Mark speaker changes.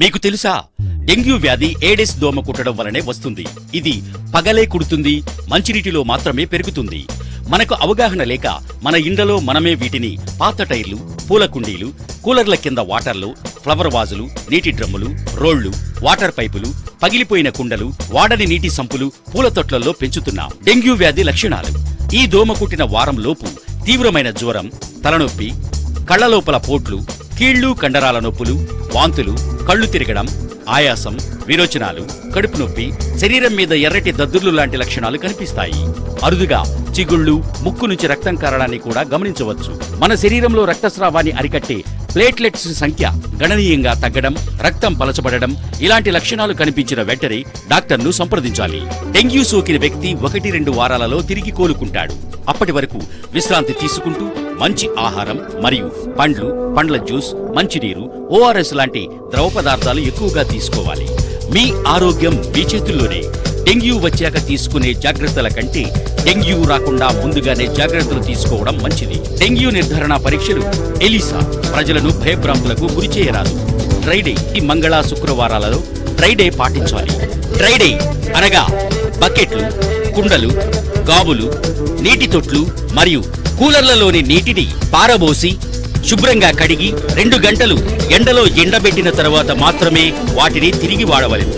Speaker 1: మీకు తెలుసా, డెంగ్యూ వ్యాధి ఏడెస్ దోమ కుట్టడం వలనే వస్తుంది. ఇది పగలే కుడుతుంది, మంచినీటిలో మాత్రమే పెరుగుతుంది. మనకు అవగాహన లేక మన ఇండ్లలో మనమే వీటిని పాత టైర్లు, పూల కుండీలు, కూలర్ల కింద వాటర్లు, ఫ్లవర్ వాజులు, నీటి డ్రమ్ములు, రోళ్లు, వాటర్ పైపులు, పగిలిపోయిన కుండలు, వాడని నీటి సంపులు, పూల తొట్లల్లో పెంచుతున్నాం. డెంగ్యూ వ్యాధి లక్షణాలు: ఈ దోమ కుట్టిన వారం లోపు తీవ్రమైన జ్వరం, తలనొప్పి, కళ్లలోపల పోట్లు, కీళ్లు కండరాల నొప్పులు, వాంతులు, కళ్ళు తిరగడం, ఆయాసం, విరోచనాలు, కడుపు నొప్పి, శరీరం మీద ఎర్రటి దద్దుర్లు లాంటి లక్షణాలు కనిపిస్తాయి. అరుదుగా చిగుళ్ళు, ముక్కు నుంచి రక్తం కారడాన్ని కూడా గమనించవచ్చు. మన శరీరంలో రక్తస్రావాన్ని అరికట్టే ప్లేట్లెట్స్ సంఖ్య గణనీయంగా తగ్గడం, రక్తం పలచబడడం ఇలాంటి లక్షణాలు కనిపించిన వెంటనే డాక్టర్ను సంప్రదించాలి. డెంగ్యూ సోకిన వ్యక్తి 1-2 వారాలలో తిరిగి కోలుకుంటాడు. అప్పటి వరకు విశ్రాంతి తీసుకుంటూ మంచి ఆహారం మరియు పండ్లు, పండ్ల జ్యూస్, మంచినీరు, ఓఆర్ఎస్ లాంటి ద్రవ పదార్థాలు ఎక్కువగా తీసుకోవాలి. మీ ఆరోగ్యం మీ చేతుల్లోనే. డెంగ్యూ వచ్చాక తీసుకునే జాగ్రత్తల కంటే డెంగ్యూ రాకుండా ముందుగానే జాగ్రత్తలు తీసుకోవడం మంచిది. డెంగ్యూ నిర్ధారణ పరీక్షలు ఎలిసా ప్రజలను భయభ్రాంతులకు గురిచేయరాదు. డ్రైడే ఈ మంగళ శుక్రవారాలలో డ్రైడే పాటించాలి. డ్రైడే అనగా బకెట్లు, కుండలు, గాబులు, నీటి తొట్లు మరియు కూలర్లలోని నీటిని పారబోసి శుభ్రంగా కడిగి 2 గంటలు ఎండలో ఎండబెట్టిన తర్వాత మాత్రమే వాటిని తిరిగి వాడవలెను.